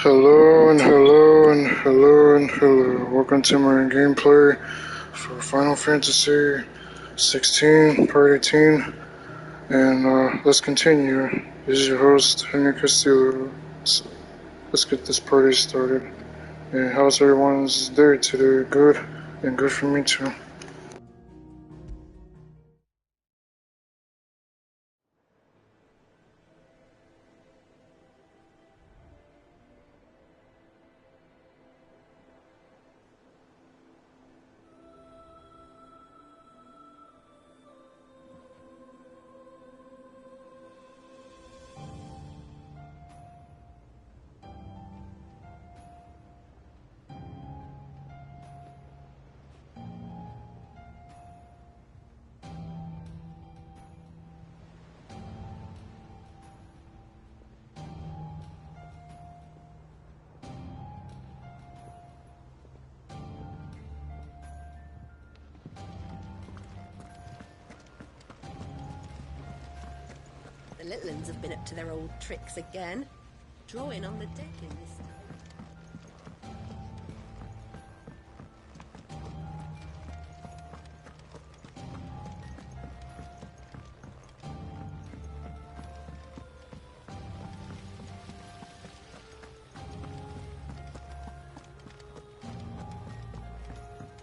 Hello and hello and hello and hello. Welcome to my gameplay for Final Fantasy XVI Part 18. And let's continue. This is your host, Henry Castillo. So let's get this party started. And how's everyone's day today? Good? And good for me too. The little ones have been up to their old tricks again. Drawing on the deck in this time.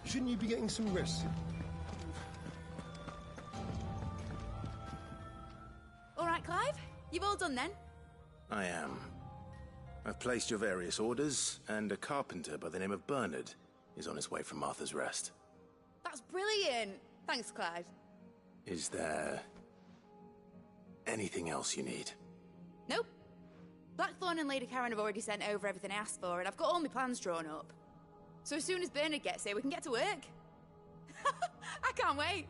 Shouldn't you be getting some rest? All right, Clive. You've all done then? I am. I've placed your various orders, and a carpenter by the name of Bernard is on his way from Martha's Rest. That's brilliant. Thanks, Clive. Is there anything else you need? Nope. Blackthorn and Lady Karen have already sent over everything I asked for, and I've got all my plans drawn up. So as soon as Bernard gets here, we can get to work. I can't wait.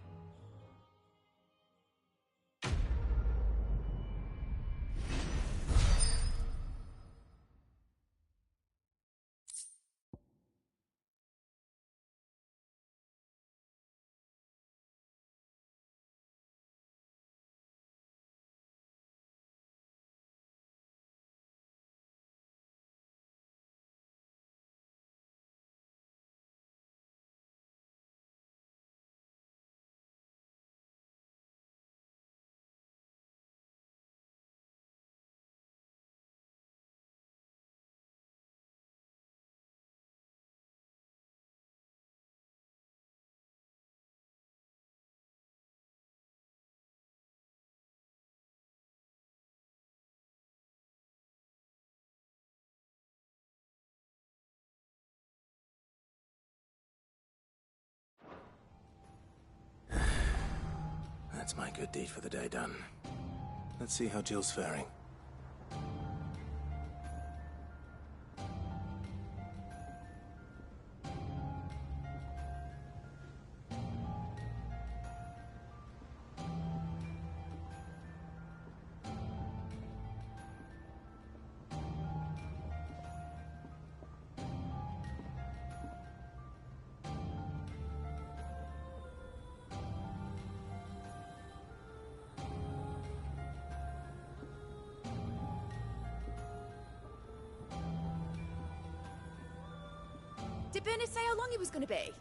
That's my good deed for the day done. Let's see how Jill's faring. Did Bernard say how long he was going to be?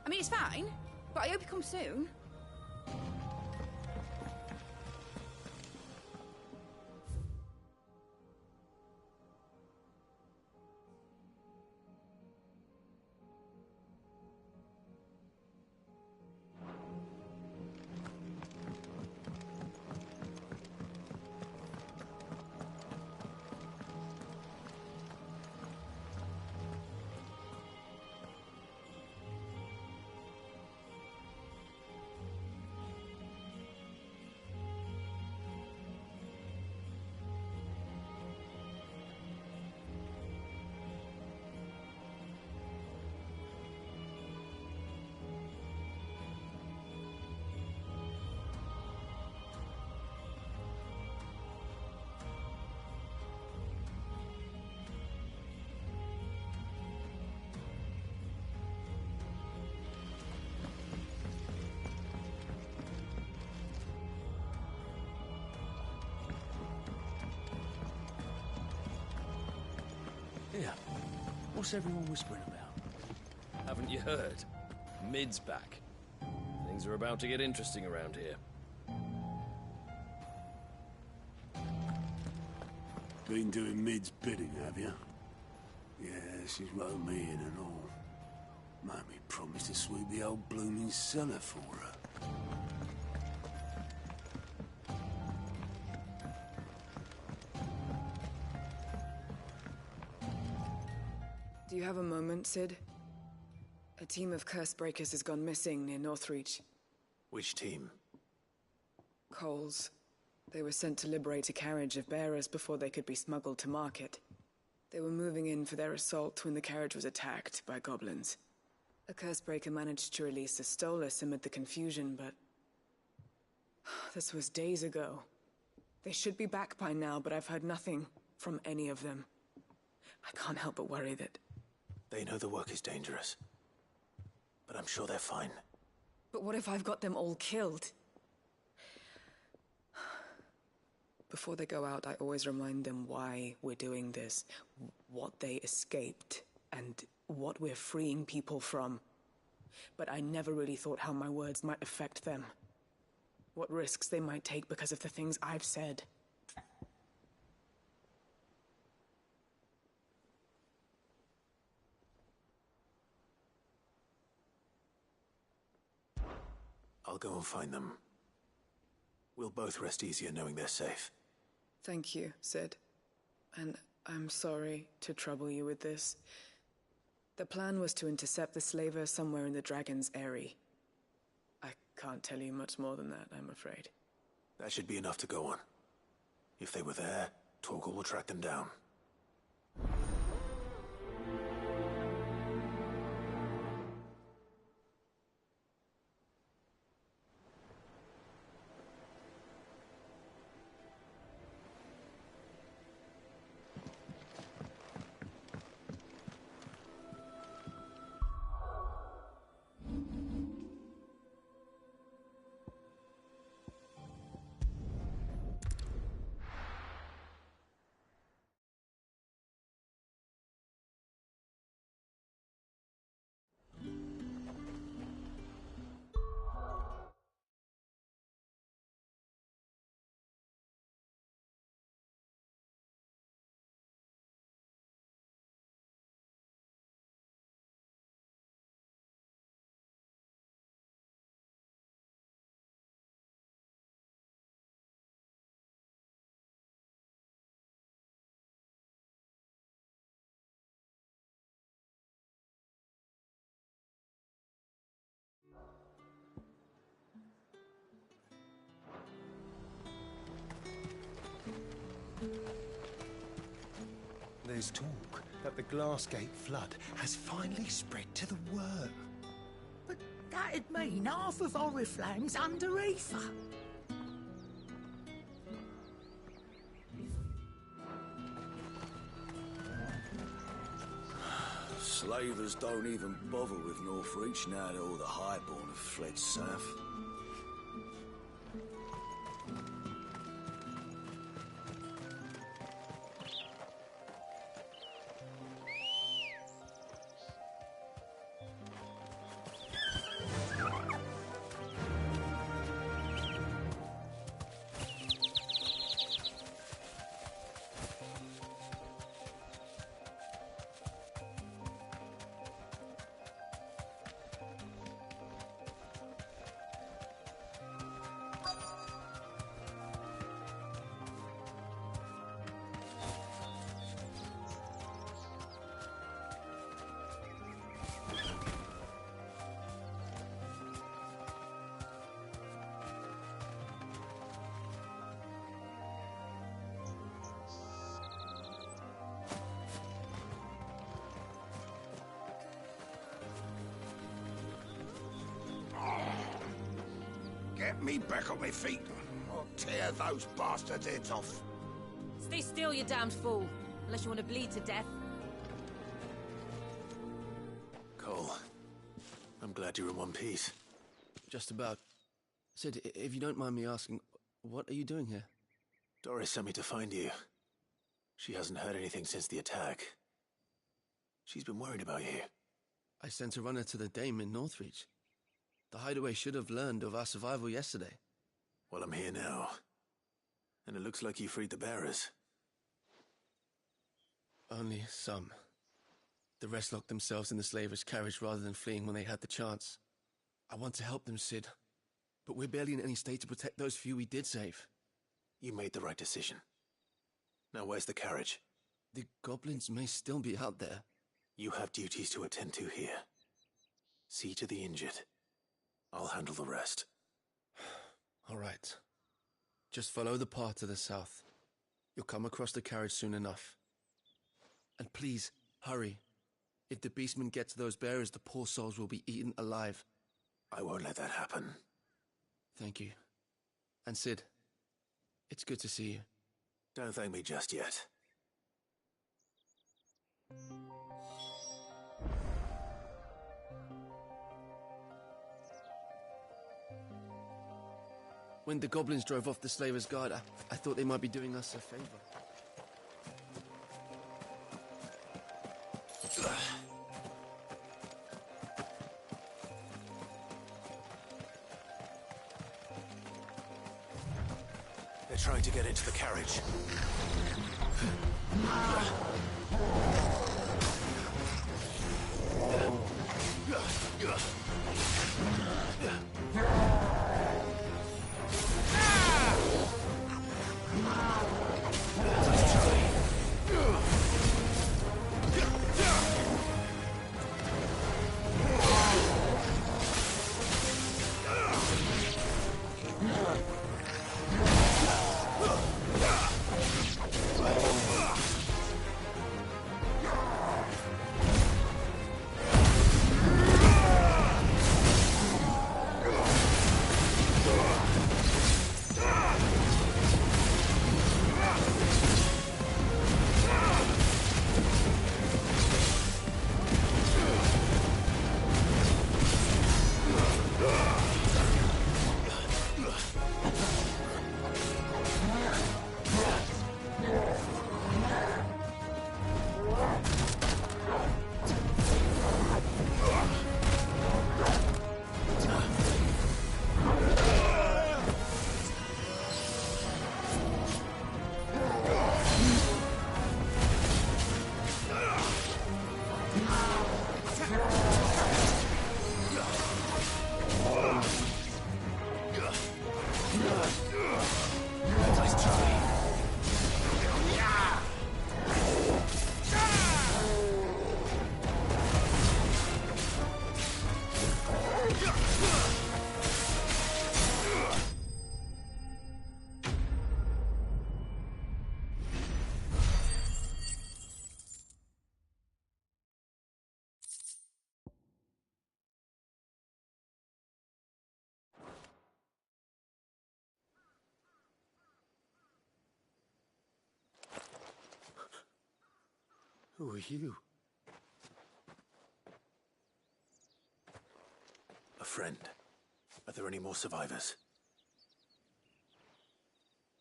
I mean, it's fine, but I hope he comes soon. What's everyone whispering about? Haven't you heard? Mid's back. Things are about to get interesting around here. Been doing Mid's bidding, have you? Yeah, she's wrote me in and all. Made me promise to sweep the old blooming cellar for her. Do you have a moment, Sid? A team of curse breakers has gone missing near Northreach. Which team? Coles. They were sent to liberate a carriage of bearers before they could be smuggled to market. They were moving in for their assault when the carriage was attacked by goblins. A curse breaker managed to release a Stolas amid the confusion, but... this was days ago. They should be back by now, but I've heard nothing from any of them. I can't help but worry that... They know the work is dangerous. But I'm sure they're fine. But what if I've got them all killed? Before they go out, I always remind them why we're doing this, what they escaped, and what we're freeing people from. But I never really thought how my words might affect them. What risks they might take because of the things I've said. I'll go and find them. We'll both rest easier knowing they're safe. Thank you, Sid. And I'm sorry to trouble you with this. The plan was to intercept the slaver somewhere in the Dragon's Eyrie. I can't tell you much more than that, I'm afraid. That should be enough to go on. If they were there, Torgal will track them down. There's talk that the Glassgate flood has finally spread to the worm. But that'd mean half of Oriflamme's under Aether. Slavers don't even bother with Northreach now that all the Highborn have fled south. Get me back on my feet, or tear those bastards' heads off. Stay still, you damned fool. Unless you want to bleed to death. Cole, I'm glad you're in one piece. Just about. Sid, if you don't mind me asking, what are you doing here? Doris sent me to find you. She hasn't heard anything since the attack. She's been worried about you. I sent a runner to the Dame in Northreach. The hideaway should have learned of our survival yesterday. Well, I'm here now. And it looks like you freed the bearers. Only some. The rest locked themselves in the slavers' carriage rather than fleeing when they had the chance. I want to help them, Cid. But we're barely in any state to protect those few we did save. You made the right decision. Now where's the carriage? The goblins may still be out there. You have duties to attend to here. See to the injured. I'll handle the rest. All right. Just follow the path to the south. You'll come across the carriage soon enough. And please, hurry. If the beastmen get to those bearers, the poor souls will be eaten alive. I won't let that happen. Thank you. And Cid, it's good to see you. Don't thank me just yet. When the goblins drove off the slavers' guard, I thought they might be doing us a favor. They're trying to get into the carriage. Who are you? A friend. Are there any more survivors?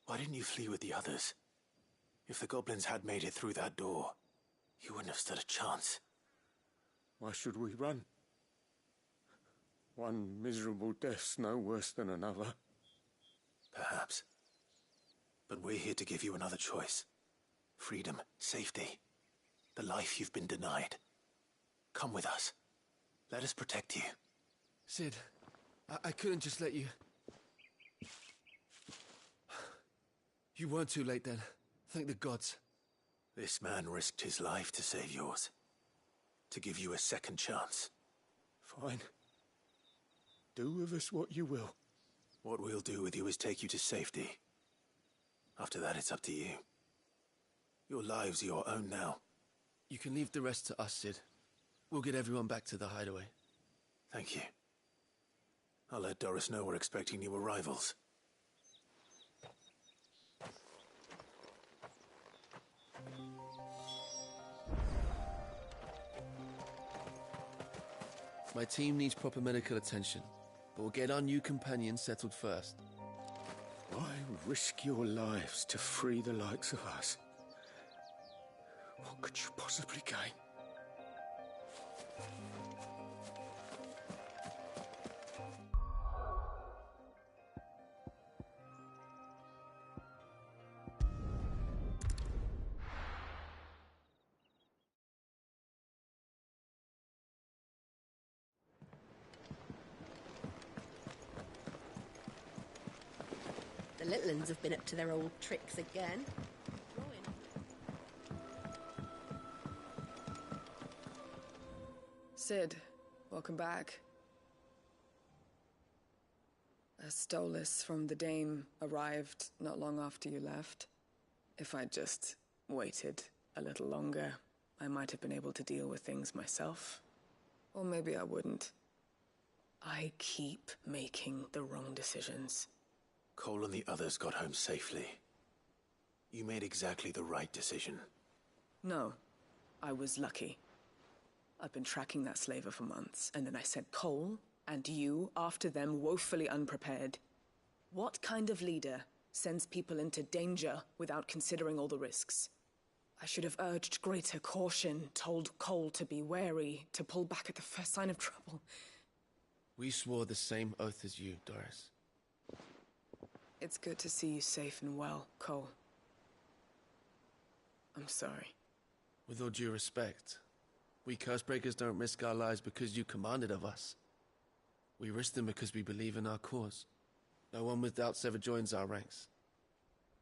Why didn't you flee with the others? If the goblins had made it through that door, you wouldn't have stood a chance. Why should we run? One miserable death's no worse than another. Perhaps. But we're here to give you another choice. Freedom, safety. The life you've been denied. Come with us. Let us protect you. Cid, I couldn't just let you... You weren't too late then. Thank the gods. This man risked his life to save yours. To give you a second chance. Fine. Do with us what you will. What we'll do with you is take you to safety. After that, it's up to you. Your lives are your own now. You can leave the rest to us, Cid. We'll get everyone back to the hideaway. Thank you. I'll let Doris know we're expecting new arrivals. My team needs proper medical attention, but we'll get our new companion settled first. Why risk your lives to free the likes of us? What could you possibly gain? little uns have been up to their old tricks again. Sid, welcome back. A Stolas from the Dame arrived not long after you left. If I'd just waited a little longer, I might have been able to deal with things myself. Or maybe I wouldn't. I keep making the wrong decisions. Cole and the others got home safely. You made exactly the right decision. No, I was lucky. I've been tracking that slaver for months, and then I sent Cole and you after them woefully unprepared. What kind of leader sends people into danger without considering all the risks? I should have urged greater caution, told Cole to be wary, to pull back at the first sign of trouble. We swore the same oath as you, Doris. It's good to see you safe and well, Cole. I'm sorry. With all due respect, we Cursebreakers don't risk our lives because you commanded of us. We risk them because we believe in our cause. No one with doubts ever joins our ranks.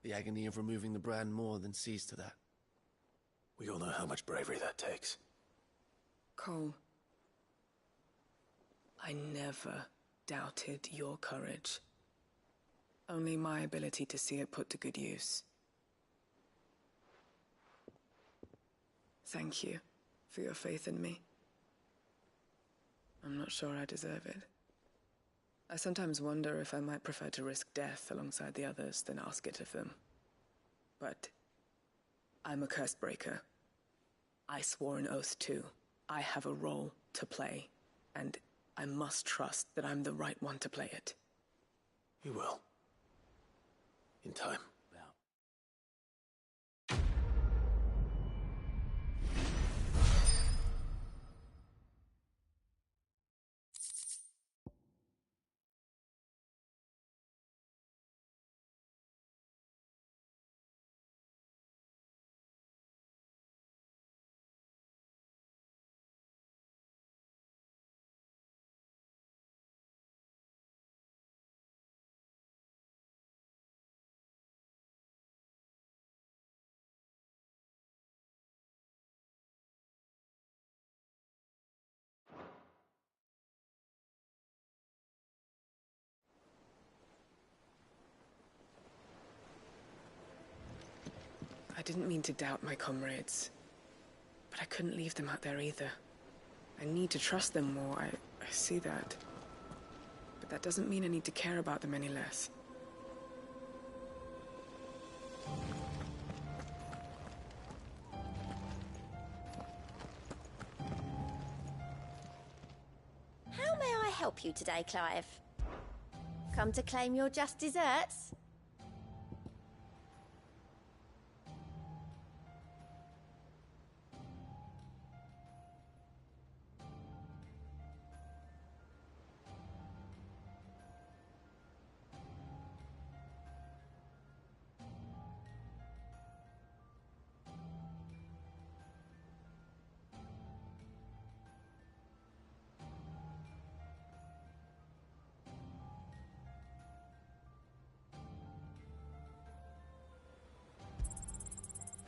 The agony of removing the brand more than sees to that. We all know how much bravery that takes. Cole, I never doubted your courage. Only my ability to see it put to good use. Thank you for your faith in me. I'm not sure I deserve it. I sometimes wonder if I might prefer to risk death alongside the others than ask it of them. But I'm a Cursebreaker. I swore an oath too. I have a role to play, and I must trust that I'm the right one to play it. You will. In time. I didn't mean to doubt my comrades, but I couldn't leave them out there either. I need to trust them more, I see that. But that doesn't mean I need to care about them any less. How may I help you today, Clive? Come to claim your just desserts?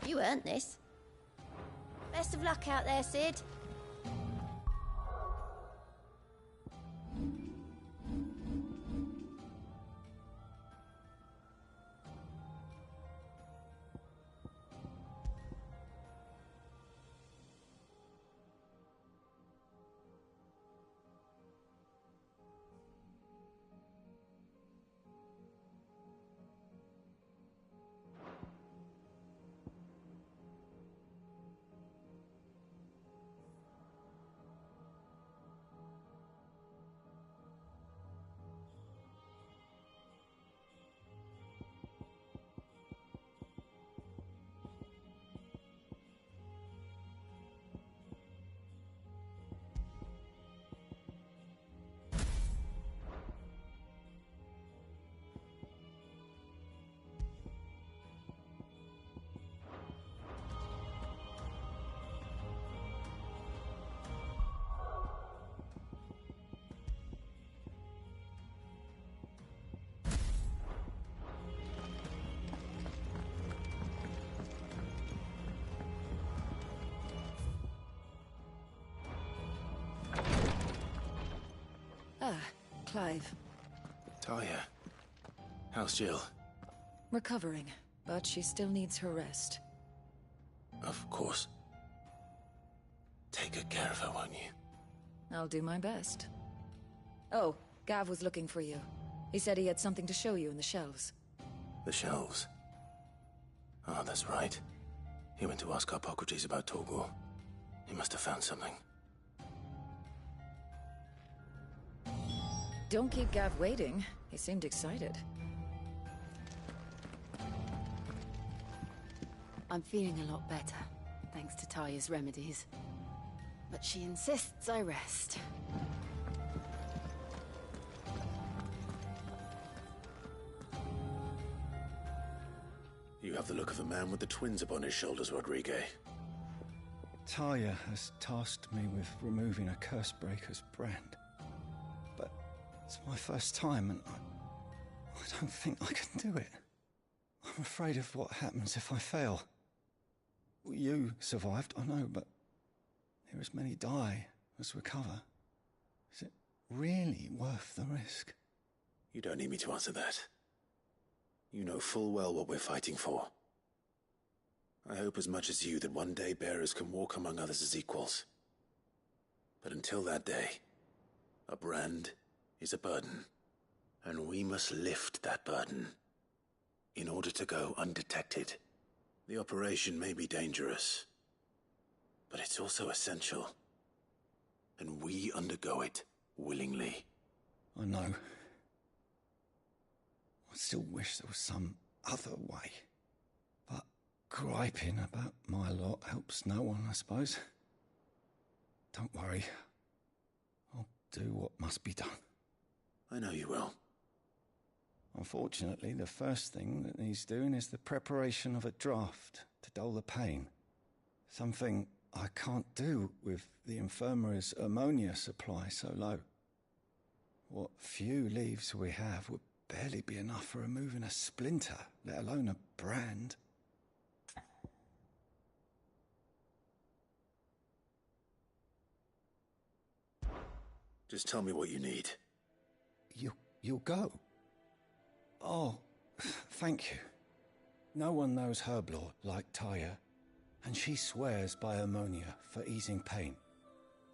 You earned this. Best of luck out there, Sid. Clive. Talia. How's Jill? Recovering, but she still needs her rest. Of course. Take good care of her, won't you? I'll do my best. Oh, Gav was looking for you. He said he had something to show you in the shelves. The shelves? Ah, that's right. He went to ask Hippocrates about Torgor. He must have found something. Don't keep Gav waiting. He seemed excited. I'm feeling a lot better, thanks to Talia's remedies. But she insists I rest. You have the look of a man with the twins upon his shoulders, Rodrigue. Talia has tasked me with removing a Cursebreaker's brand. But it's my first time, and I don't think I can do it. I'm afraid of what happens if I fail. You survived, I know, but there as many die as recover. Is it really worth the risk? You don't need me to answer that. You know full well what we're fighting for. I hope as much as you that one day bearers can walk among others as equals. But until that day, a brand is a burden, and we must lift that burden in order to go undetected. The operation may be dangerous, but it's also essential, and we undergo it willingly. I know. I still wish there was some other way. But griping about my lot helps no one, I suppose. Don't worry. I'll do what must be done. I know you will. Unfortunately, the first thing that needs doing is the preparation of a draft to dull the pain. Something I can't do with the infirmary's ammonia supply so low. What few leaves we have would barely be enough for removing a splinter, let alone a brand. Just tell me what you need. You'll go? Oh, thank you. No one knows herb lore like Talia, and she swears by ammonia for easing pain.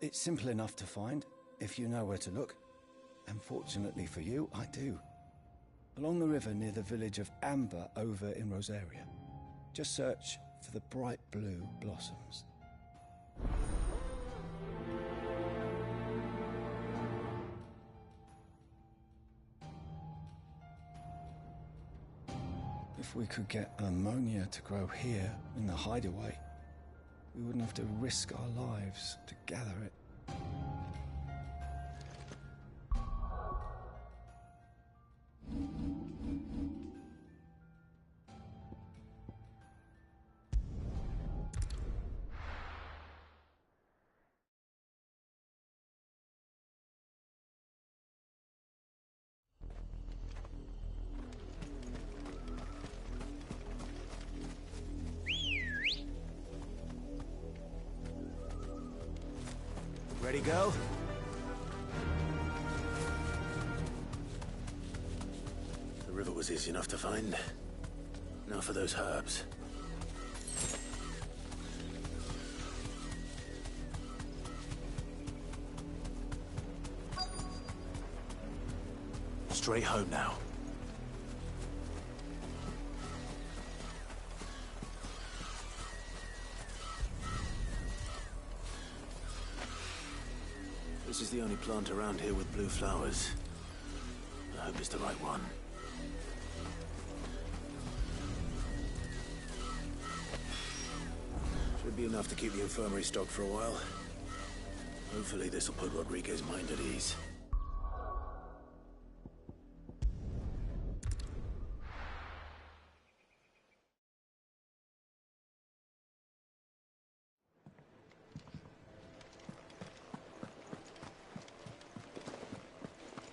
It's simple enough to find, if you know where to look. And fortunately for you, I do. Along the river near the village of Amber over in Rosaria. Just search for the bright blue blossoms. If we could get ammonia to grow here in the hideaway, we wouldn't have to risk our lives to gather it. Ready, go? The river was easy enough to find. Now for those herbs. Straight home now. This is the only plant around here with blue flowers. I hope it's the right one. Should be enough to keep the infirmary stocked for a while. Hopefully this will put Rodriguez's mind at ease.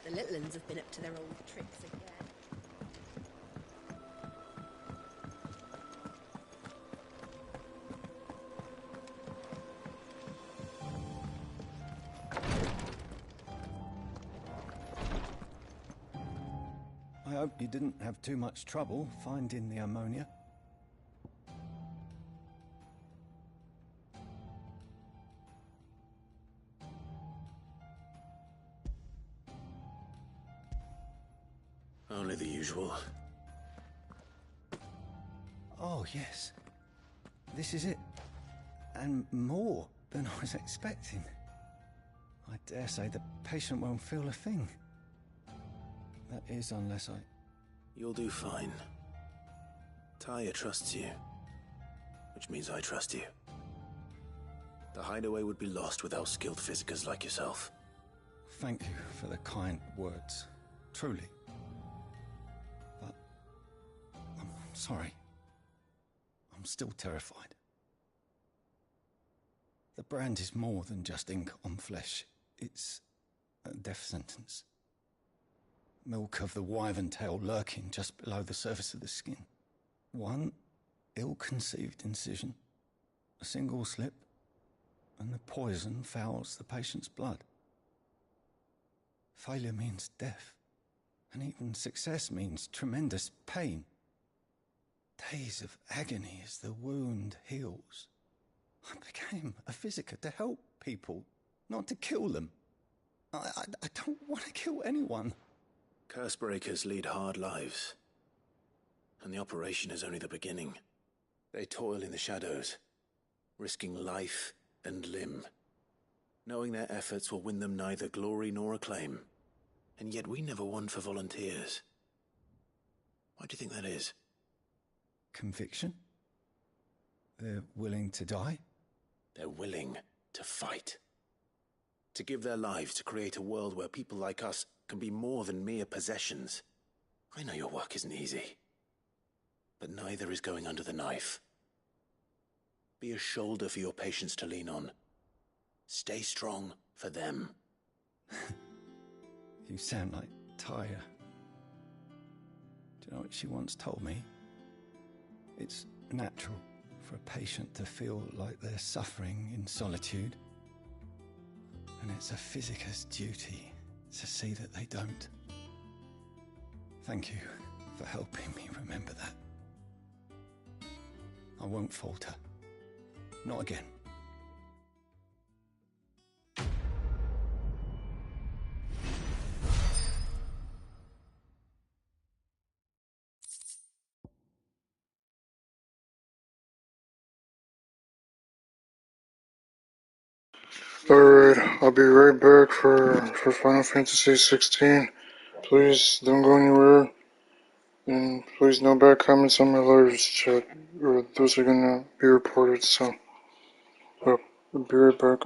The little uns have been up to their old tricks again. hope you didn't have too much trouble finding the ammonia. Only the usual. Oh, yes. This is it. And more than I was expecting. I dare say the patient won't feel a thing. That is, unless I... You'll do fine. Taya trusts you, which means I trust you. The hideaway would be lost without skilled physicers like yourself. Thank you for the kind words. Truly. But... I'm sorry. I'm still terrified. The brand is more than just ink on flesh. It's a death sentence. Milk of the wyvern tail lurking just below the surface of the skin. One ill-conceived incision, a single slip, and the poison fouls the patient's blood. Failure means death, and even success means tremendous pain. Days of agony as the wound heals. I became a physiker to help people, not to kill them. I don't want to kill anyone. Cursebreakers lead hard lives, and the operation is only the beginning. They toil in the shadows, risking life and limb, knowing their efforts will win them neither glory nor acclaim. And yet we never won for volunteers. Why do you think that is? Conviction? They're willing to die? They're willing to fight. To give their lives to create a world where people like us can be more than mere possessions. I know your work isn't easy, but neither is going under the knife. Be a shoulder for your patients to lean on. Stay strong for them. You sound like Taya. Do you know what she once told me? It's natural for a patient to feel like they're suffering in solitude. And it's a physiker's duty to see that they don't. Thank you for helping me remember that. I won't falter. Not again. Alright, I'll be right back for Final Fantasy 16. Please don't go anywhere. And please no bad comments on my live chat, or those are gonna be reported, so I'll be right back.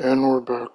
And we're back.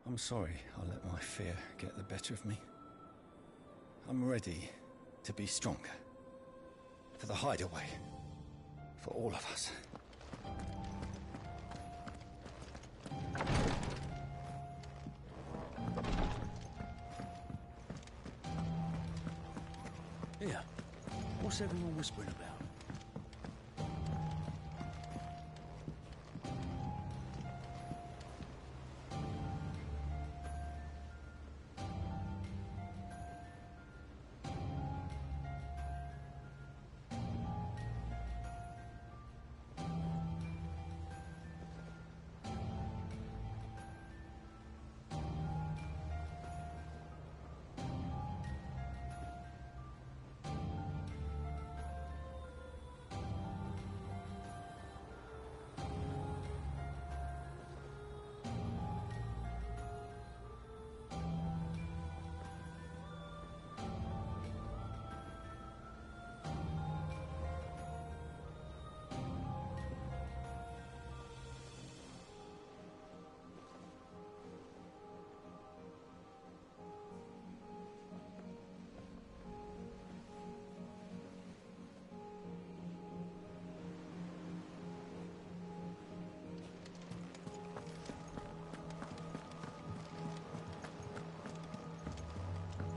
I'm sorry I let my fear get the better of me. I'm ready to be stronger. For the hideaway. For all of us. Here, what's everyone whispering about?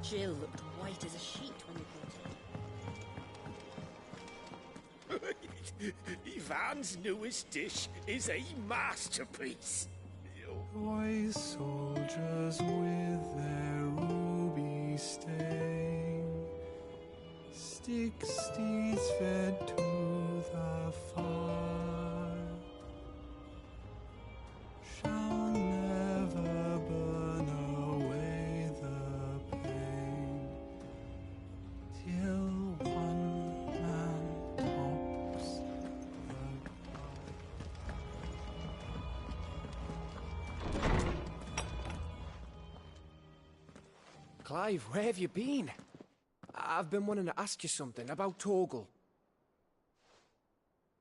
Jill looked white as a sheet when you caught her. Ivan's newest dish is a masterpiece. Toy soldiers with their ruby stain, stick steeds fed to the fire, shall never burn away the pain, till one man tops the Clive, where have you been? I've been wanting to ask you something about Torgal.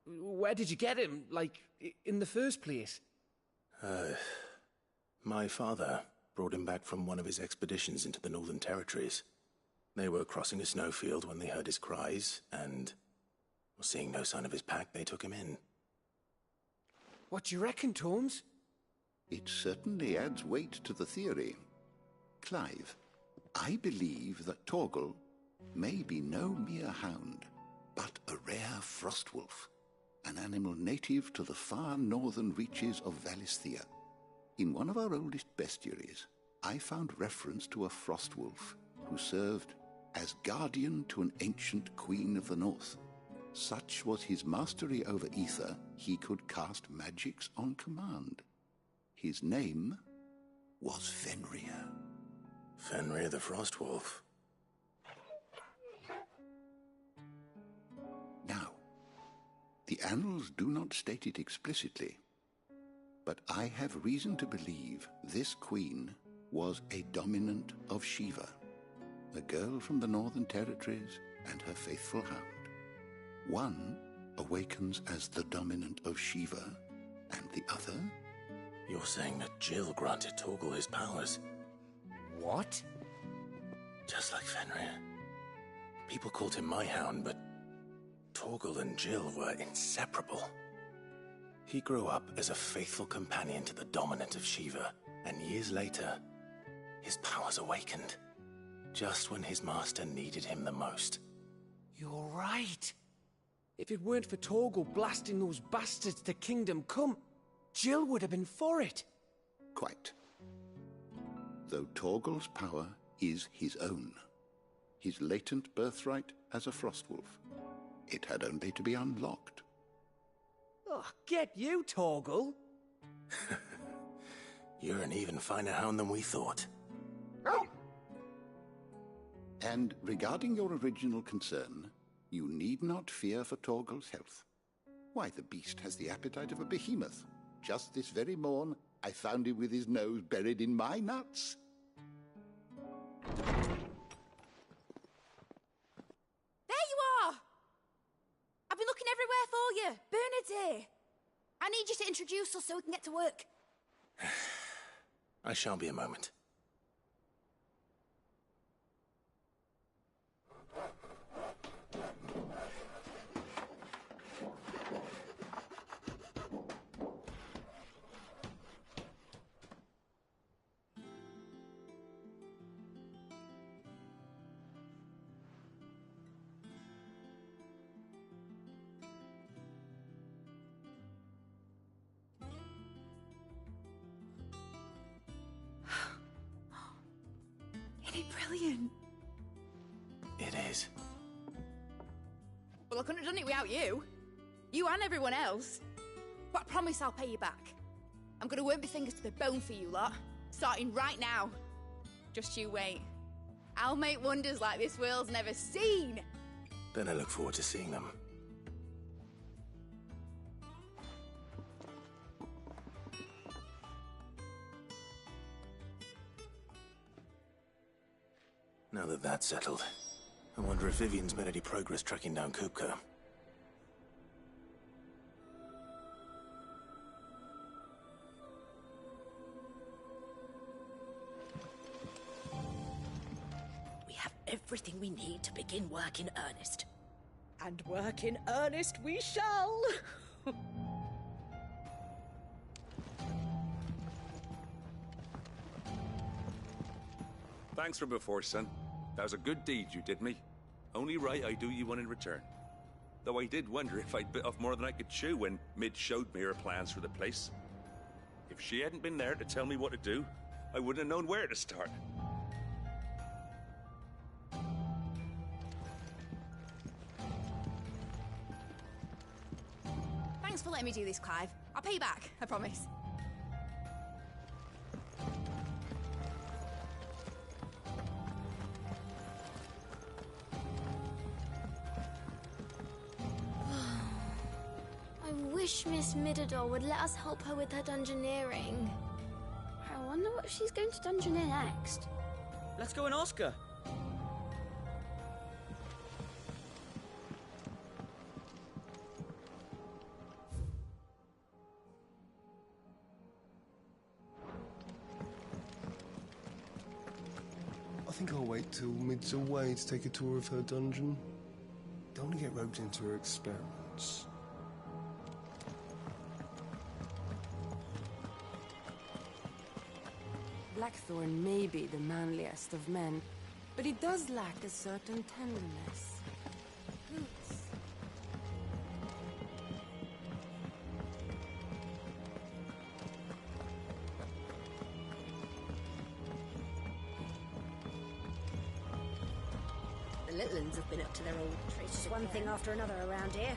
Where did you get him, like, in the first place? My father brought him back from one of his expeditions into the Northern Territories. They were crossing a snowfield when they heard his cries, and, seeing no sign of his pack, they took him in. What do you reckon, Torms? It certainly adds weight to the theory. Clive, I believe that Torgal may be no mere hound, but a rare frostwolf, an animal native to the far northern reaches of Valisthea. In one of our oldest bestiaries, I found reference to a frostwolf who served as guardian to an ancient queen of the north. Such was his mastery over ether, he could cast magics on command. His name was Fenrir. Fenrir the Frostwolf. Now, the annals do not state it explicitly, but I have reason to believe this queen was a dominant of Shiva, a girl from the Northern Territories and her faithful hound. One awakens as the dominant of Shiva, and the other... You're saying that Jill granted Torgal his powers? What? Just like Fenrir. People called him my hound, but Torgal and Jill were inseparable. He grew up as a faithful companion to the dominant of Shiva, and years later, his powers awakened, just when his master needed him the most. You're right. If it weren't for Torgal blasting those bastards to Kingdom Come, Jill would have been for it. Quite. Though Torgal's power is his own, his latent birthright as a Frostwolf, it had only to be unlocked. Oh, get you, Torgal! You're an even finer hound than we thought. And regarding your original concern, you need not fear for Torgal's health. Why, the beast has the appetite of a behemoth. Just this very morn, I found him with his nose buried in my nuts. There you are! I've been looking everywhere for you. Bernard's here. I need you to introduce us so we can get to work. I shall be a moment. Isn't it brilliant? It is. Well, I couldn't have done it without you. You and everyone else. But I promise I'll pay you back. I'm gonna work my fingers to the bone for you lot. Starting right now. Just you wait. I'll make wonders like this world's never seen. Then I look forward to seeing them. Now that that's settled, I wonder if Vivian's made any progress tracking down Kupka. We have everything we need to begin work in earnest. And work in earnest we shall! Thanks for before, son. That was a good deed you did me. Only right I do you one in return. Though I did wonder if I'd bit off more than I could chew when Mid showed me her plans for the place. If she hadn't been there to tell me what to do, I wouldn't have known where to start. Thanks for letting me do this, Clive. I'll pay you back, I promise. I wish Miss Midador would let us help her with her dungeoneering. I wonder what she's going to dungeoneer next. Let's go and ask her. I think I'll wait till Mid's away to take a tour of her dungeon. Don't want to get roped into her experiments. Blackthorn may be the manliest of men, but he does lack a certain tenderness. Boots. The little uns have been up to their old tricks. Just one thing after another around here.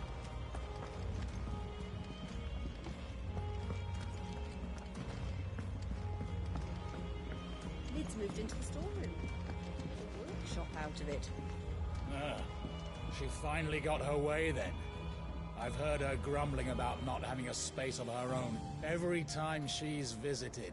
Lid's moved into the storeroom. A workshop out of it. Ah, she finally got her way then. I've heard her grumbling about not having a space of her own every time she's visited.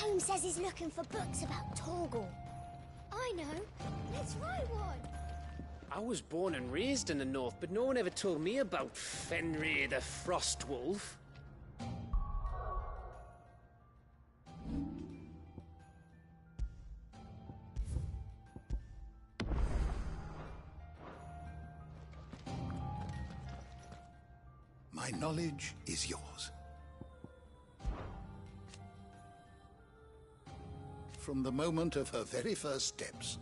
Holmes says he's looking for books about Torgal. I know. Let's write one. I was born and raised in the north, but no one ever told me about Fenrir the Frostwolf. My knowledge is yours. From the moment of her very first steps.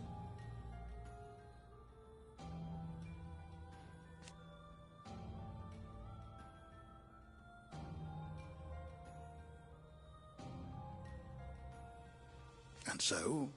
And so,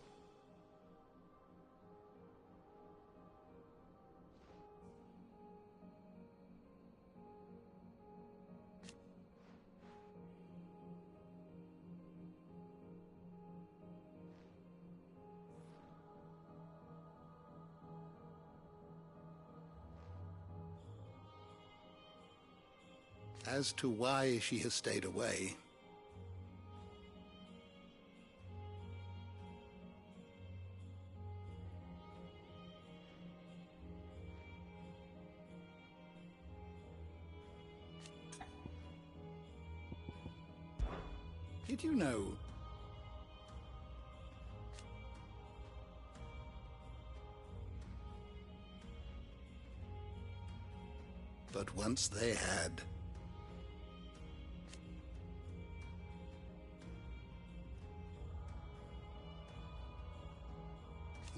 as to why she has stayed away, did you know but once they had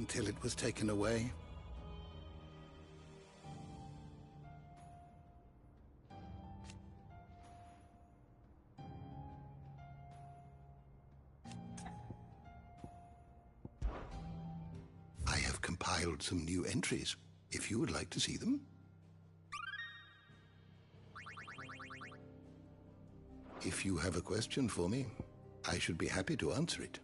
until it was taken away? I have compiled some new entries, if you would like to see them. If you have a question for me, I should be happy to answer it.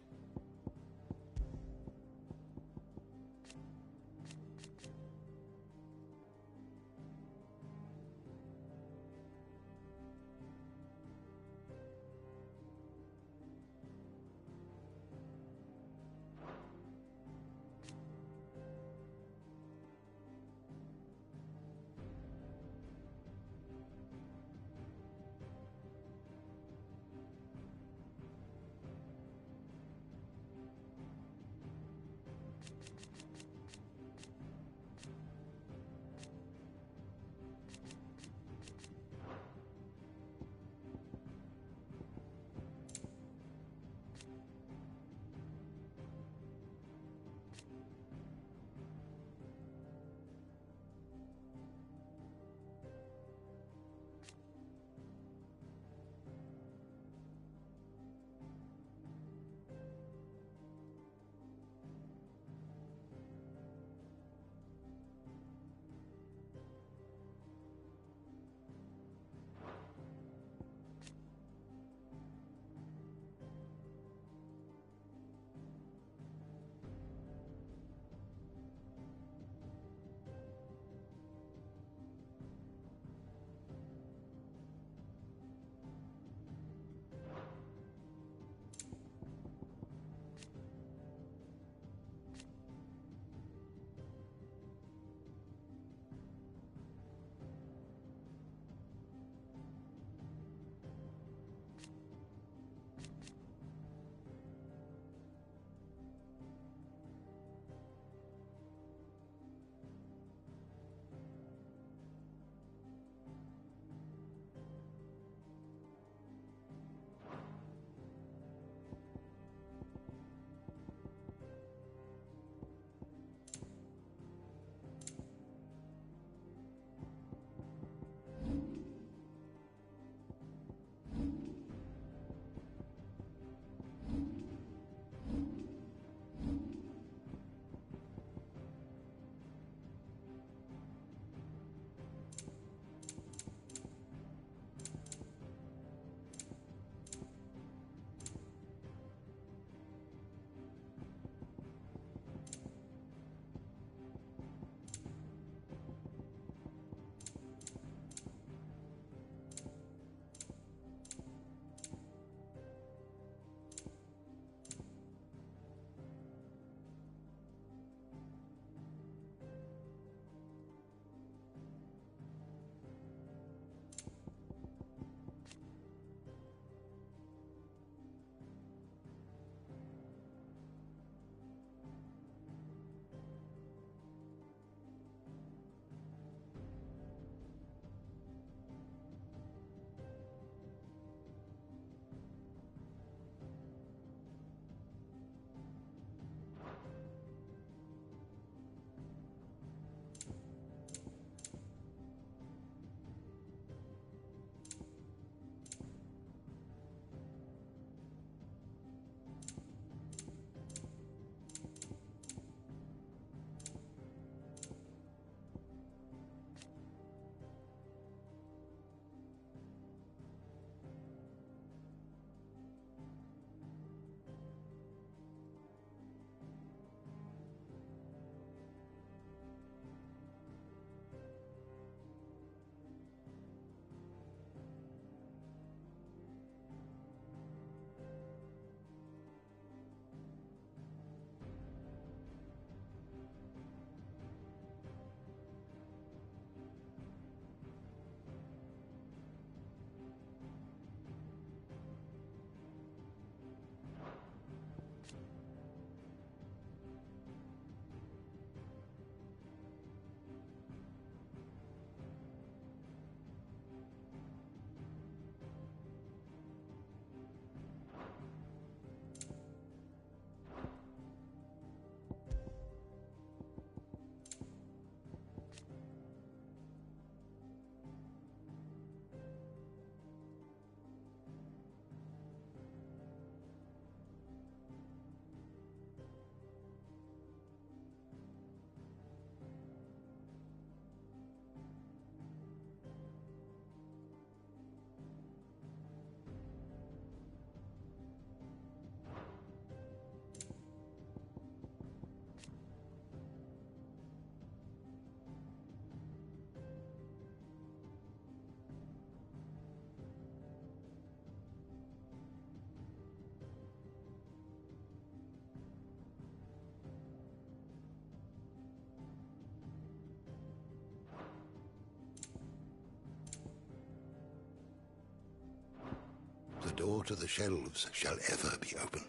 door to the shelves shall ever be open.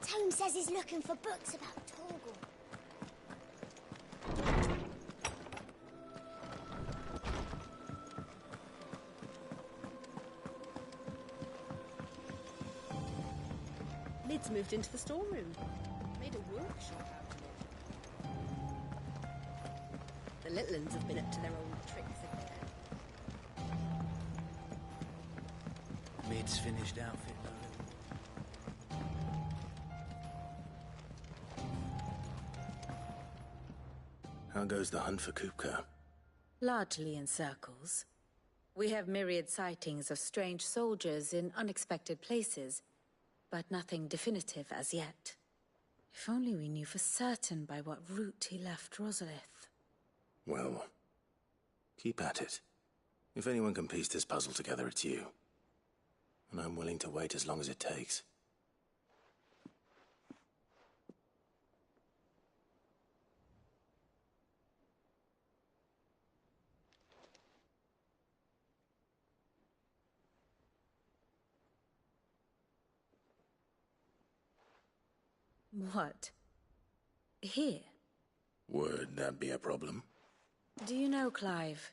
Tone says he's looking for books about Torgal. Lid's moved into the storeroom. Made a workshop out of it. The little uns have been up to their old tricks again. Mid's finished outfit, though. How goes the hunt for Kupka? Largely in circles. We have myriad sightings of strange soldiers in unexpected places, but nothing definitive as yet. If only we knew for certain by what route he left Rosalith. Well, keep at it. If anyone can piece this puzzle together, it's you. And I'm willing to wait as long as it takes. What? Here? Would that be a problem? Do you know, Clive?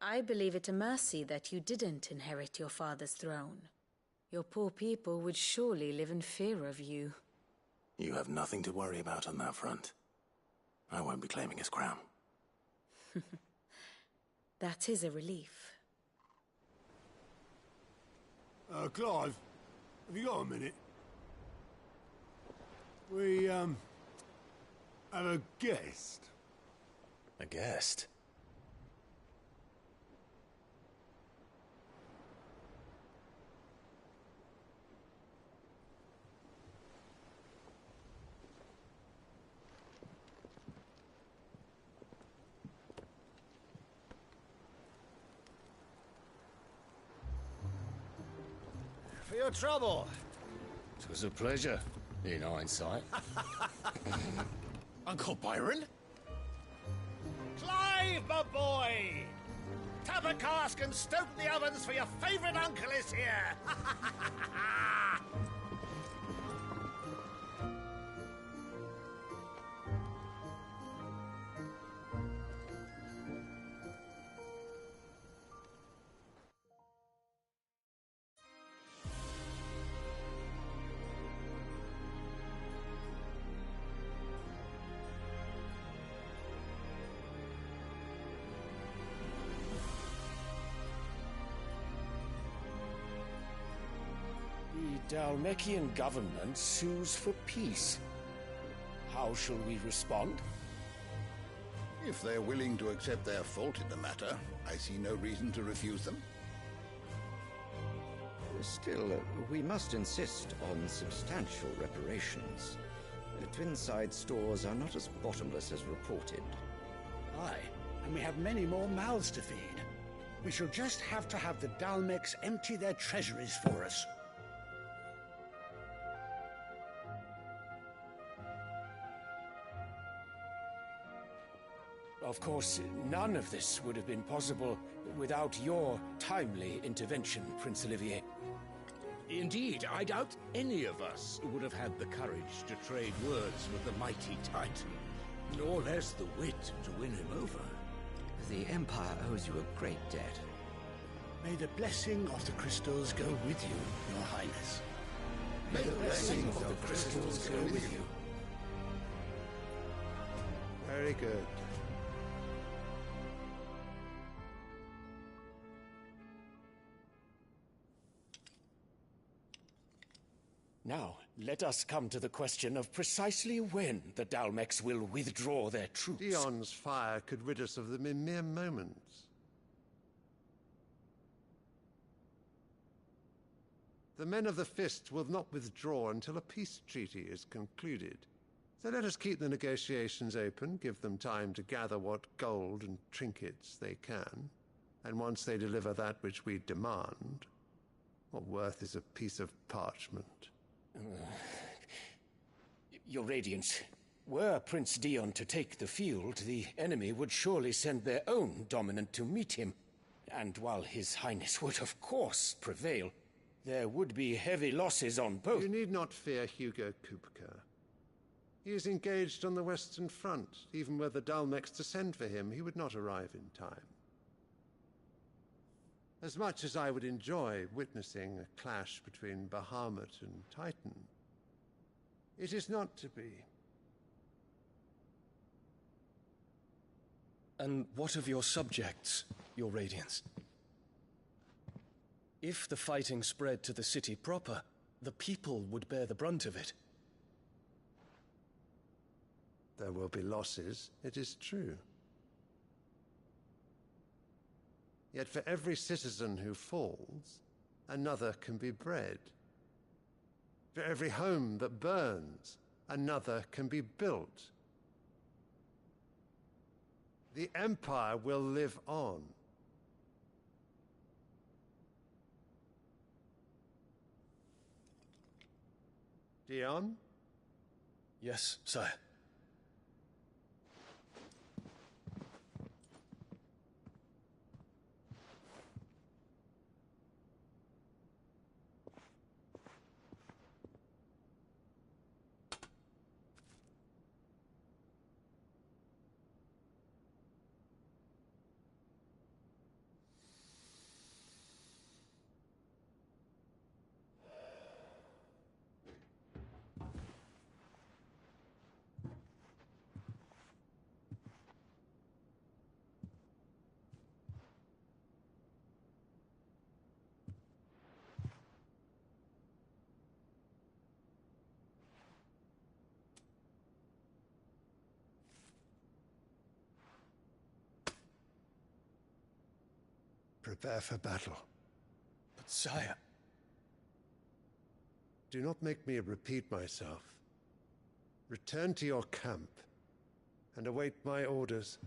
I believe it a mercy that you didn't inherit your father's throne. Your poor people would surely live in fear of you. You have nothing to worry about on that front. I won't be claiming his crown. That is a relief. Clive, have you got a minute? We, have a guest. A guest? For your trouble. It was a pleasure, in hindsight. Uncle Byron? Clive, my boy! Tap a cask and stoke the ovens for your favourite uncle is here! The Dalmekian government sues for peace. How shall we respond? If they're willing to accept their fault in the matter, I see no reason to refuse them. Still, we must insist on substantial reparations. Twinside stores are not as bottomless as reported. Aye, and we have many more mouths to feed. We shall just have to have the Dalmecs empty their treasuries for us. Of course, none of this would have been possible without your timely intervention, Prince Olivier. Indeed, I doubt any of us would have had the courage to trade words with the mighty Titan, nor less the wit to win him over. The Empire owes you a great debt. May the blessing of the crystals go with you, Your Highness. May the blessing of the crystals go with you. Very good. Now, let us come to the question of precisely when the Dalmecs will withdraw their troops. Dion's fire could rid us of them in mere moments. The men of the Fist will not withdraw until a peace treaty is concluded. So let us keep the negotiations open, give them time to gather what gold and trinkets they can, and once they deliver that which we demand, what worth is a piece of parchment? Your Radiance, were Prince Dion to take the field, the enemy would surely send their own dominant to meet him. And while His Highness would of course prevail, There would be heavy losses on both. You need not fear Hugo Kupka. He is engaged on the Western Front. Even were the Dalmex to send for him, he would not arrive in time. As much as I would enjoy witnessing a clash between Bahamut and Titan, it is not to be. And what of your subjects, Your Radiance? If the fighting spread to the city proper, the people would bear the brunt of it. There will be losses, it is true. Yet for every citizen who falls, another can be bred. For every home that burns, another can be built. The Empire will live on. Dion? Yes, sire. Prepare for battle. But sire... Do not make me repeat myself. Return to your camp and await my orders.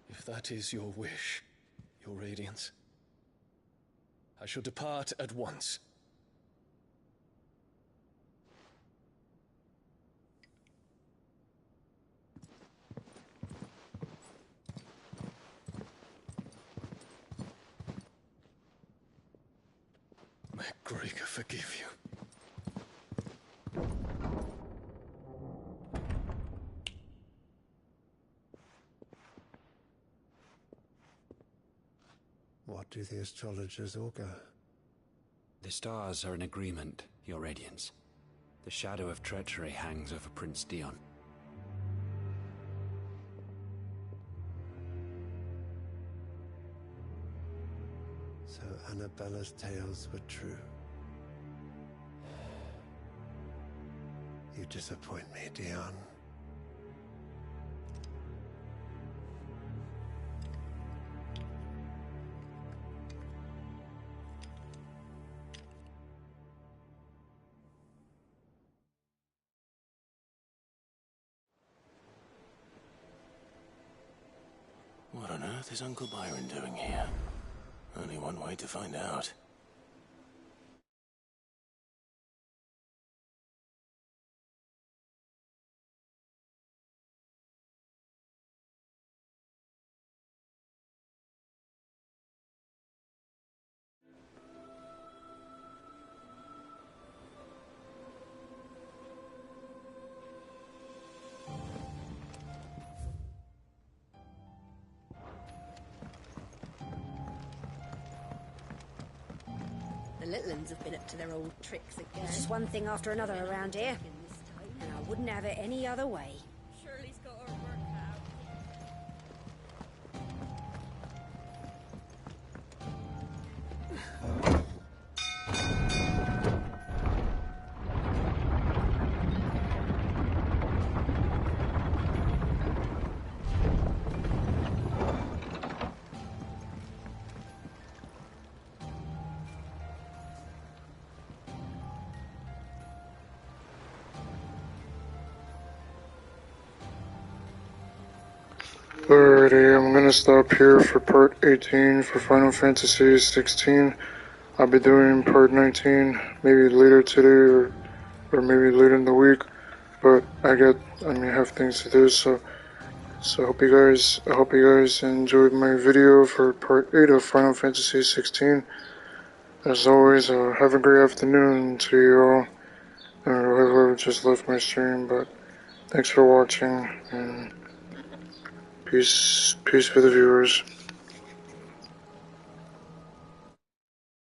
If that is your wish, Your Radiance, I shall depart at once. May Gregor forgive you. What do the astrologers augur? The stars are in agreement, Your Radiance. The shadow of treachery hangs over Prince Dion. So Annabella's tales were true. You disappoint me, Dion. What on earth is Uncle Byron doing here? Only one way to find out. The Litlins have been up to their old tricks again. It's just one thing after another around here, and I wouldn't have it any other way. Shirley's got her work out. Alrighty, I'm gonna stop here for part 18 for Final Fantasy 16. I'll be doing part 19 maybe later today or maybe later in the week. but I have things to do, so I hope you guys enjoyed my video for part 8 of Final Fantasy 16. As always, have a great afternoon to you all, or whoever just left my stream, but thanks for watching, and peace with the viewers.